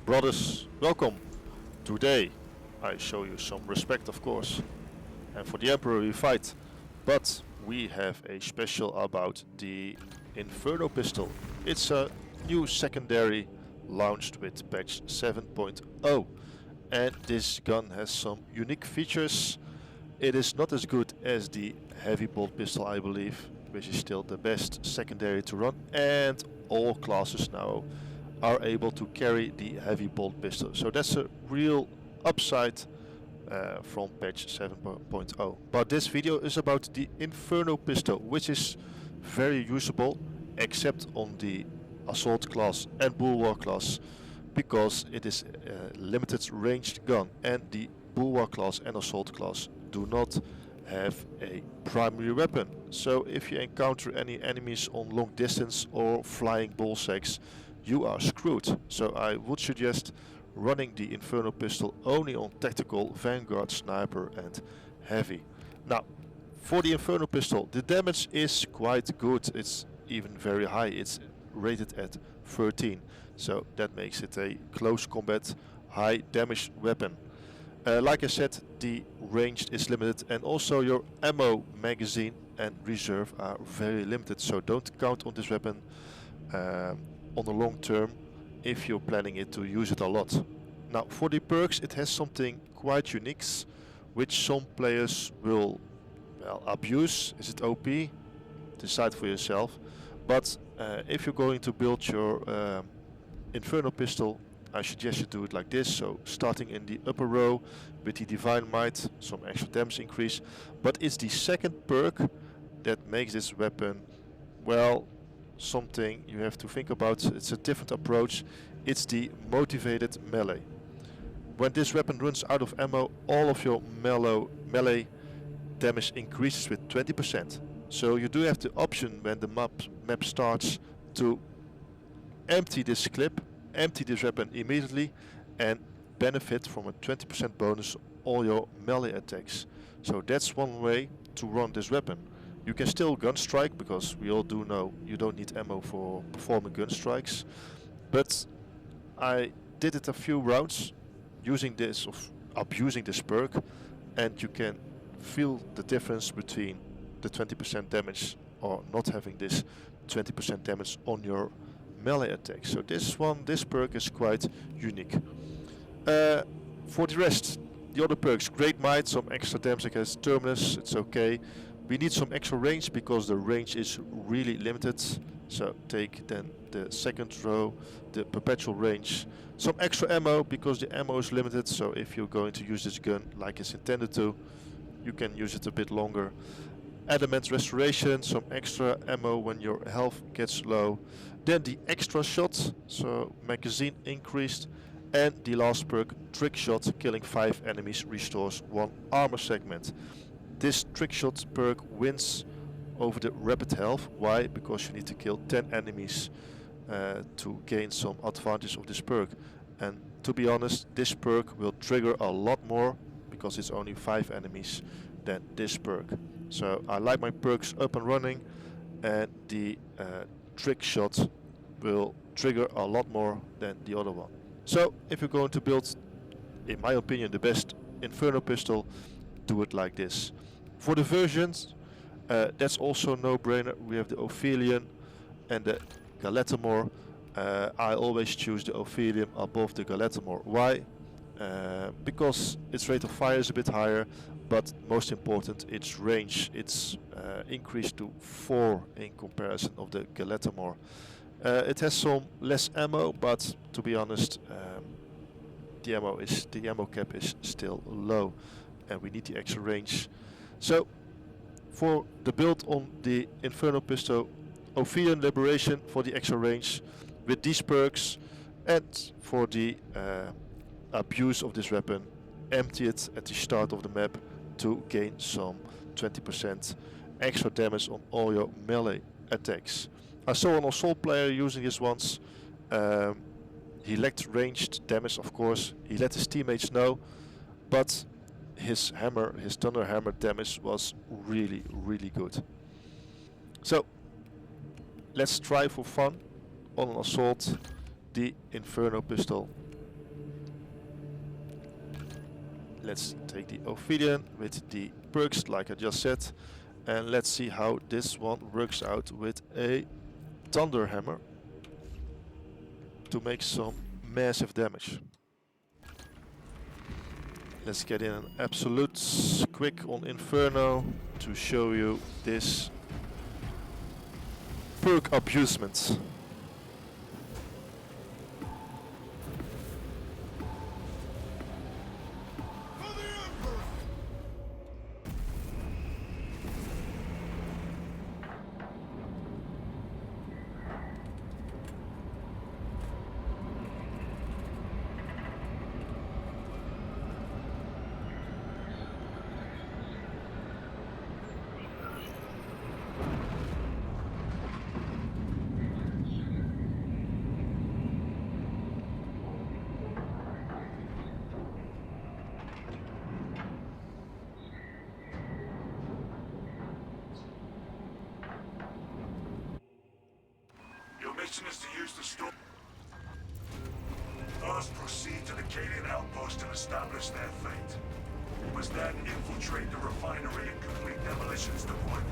Brothers, welcome! Today I show you some respect, of course, and for the Emperor we fight, but we have a special about the Inferno Pistol. It's a new secondary launched with patch 7.0, and this gun has some unique features. It is not as good as the heavy bolt pistol, I believe, which is still the best secondary to run, and all classes now are able to carry the heavy bolt pistol. So that's a real upside from patch 7.0. But this video is about the Inferno Pistol, which is very usable except on the Assault class and Bulwark class, because it is a limited ranged gun, and the Bulwark class and Assault class do not have a primary weapon. So if you encounter any enemies on long distance or flying ball sacks, you are screwed. So I would suggest running the Inferno Pistol only on tactical, vanguard, sniper and heavy. Now, for the Inferno Pistol, the damage is quite good. It's even very high. It's rated at 13. So that makes it a close combat, high damage weapon. Like I said, the range is limited, and also your ammo, magazine and reserve are very limited. So don't count on this weapon on the long term if you're planning it to use it a lot. Now, for the perks, it has something quite unique, which some players will, well, abuse. Is it OP? Decide for yourself. But if you're going to build your Inferno Pistol, I suggest you do it like this. So starting in the upper row with the Divine Might, some extra damage increase. But it's the second perk that makes this weapon, well, something you have to think about. It's a different approach. It's the motivated melee. When this weapon runs out of ammo, all of your melee damage increases with 20%. So you do have the option when the map starts to empty this clip, empty this weapon immediately, and benefit from a 20% bonus on all your melee attacks. So that's one way to run this weapon. You can still gun strike, because we all do know you don't need ammo for performing gun strikes. But I did it a few rounds using this, of abusing this perk, and you can feel the difference between the 20% damage or not having this 20% damage on your melee attack. So this perk is quite unique. For the rest, the other perks, Great Might, some extra damage against Terminus, it's okay. We need some extra range because the range is really limited. So take then the second row, the perpetual range. Some extra ammo because the ammo is limited. So if you're going to use this gun like it's intended to, you can use it a bit longer. Adamant restoration, some extra ammo when your health gets low. Then the extra shot, so magazine increased. And the last perk, trick shot, killing 5 enemies restores 1 armor segment. This trick shot perk wins over the rapid health. Why? Because you need to kill 10 enemies to gain some advantage of this perk. And to be honest, this perk will trigger a lot more, because it's only 5 enemies, than this perk. So I like my perks up and running, and the trick shot will trigger a lot more than the other one. So if you're going to build, in my opinion, the best Inferno Pistol, do it like this. For the versions, that's also no-brainer. We have the Ophelium and the Galatamor. I always choose the Ophelium above the Galatamor. Why? Because its rate of fire is a bit higher, but most important, its range. It's increased to 4 in comparison of the Galatamor. It has some less ammo, but to be honest, the ammo cap is still low, and we need the extra range. So for the build on the Inferno Pistol, Ophidian Liberation for the extra range with these perks, and for the abuse of this weapon, empty it at the start of the map to gain some 20% extra damage on all your melee attacks. I saw an assault player using this once. He lacked ranged damage, of course. He let his teammates know, but his thunder hammer damage was really, really good. So let's try for fun on an assault the Inferno Pistol. Let's take the Ophidian with the perks like I just said, and let's see how this one works out with a Thunder Hammer to make some massive damage. Let's get in an absolute quick on Inferno to show you this perk abusement. Your mission is to use the storm. First, proceed to the Cadian outpost and establish their fate. You must then infiltrate the refinery and complete demolitions deployment.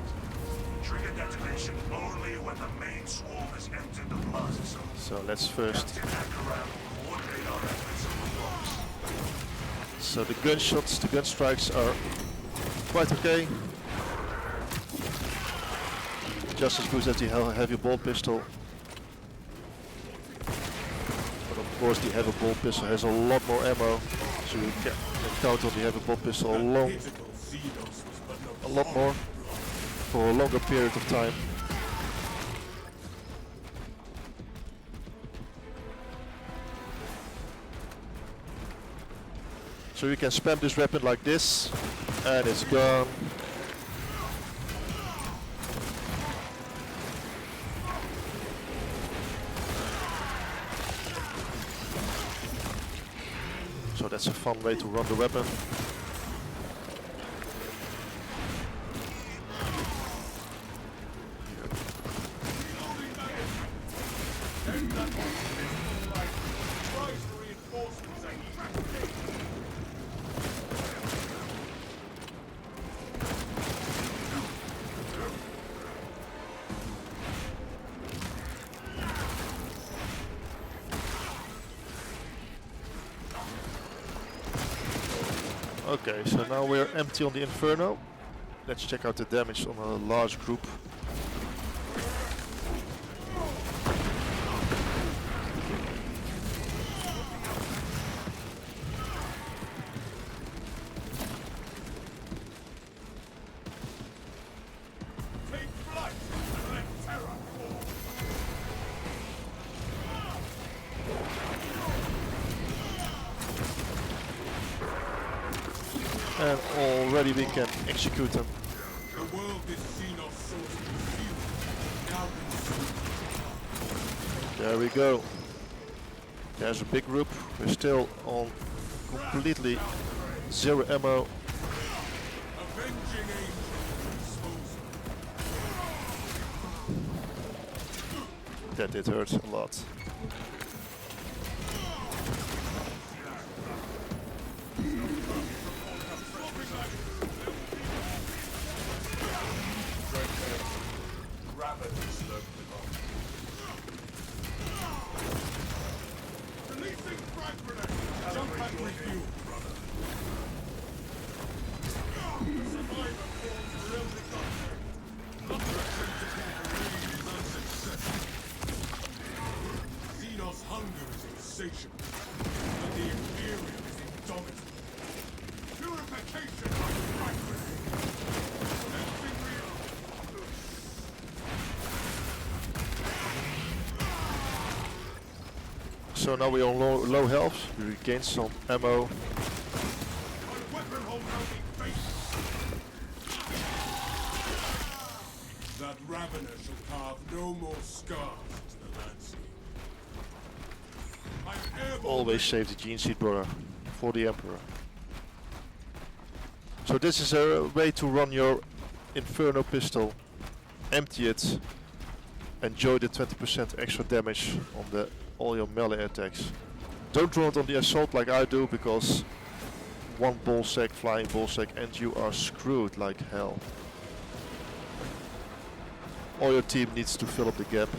Trigger detonation only when the main swarm has entered the plaza zone. So let's first. Captain Akaram will coordinate our efforts on the blocks. So the gunshots, the gun strikes are quite okay. Just as good as the heavy bolt pistol. But of course the heavy bolt pistol has a lot more ammo, so you can count on the heavy bolt pistol a lot more for a longer period of time. So you can spam this weapon like this, and it's gone. So that's a fun way to run the weapon. Okay, so now we're empty on the Inferno. Let's check out the damage on a large group. And already we can execute them. The world is Xenos source consumed. There we go. There's a big group. We're still on completely zero ammo. Avenging angel. That did hurt a lot. Xenos hunger is insatiable, but the Imperium is indomitable. Purification by fragment. So now we're on low health. We regain some ammo. That Ravener shall carve no more scars into the landscape. Always save the gene seed, brother, for the Emperor. So this is a way to run your Inferno Pistol, empty it, enjoy the 20% extra damage on all your melee attacks. Don't run it on the assault like I do, because one ballsack, flying ballsack, and you are screwed like hell. All your team needs to fill up the gap.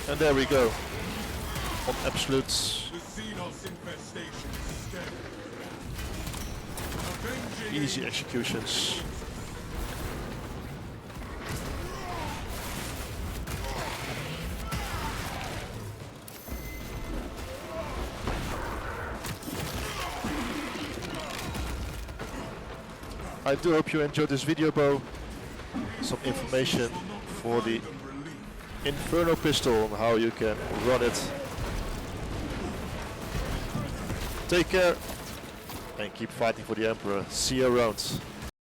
And there we go. On absolute easy executions. I do hope you enjoyed this video, Bo. Some information for the Inferno Pistol and how you can run it. Take care and keep fighting for the Emperor. See you around.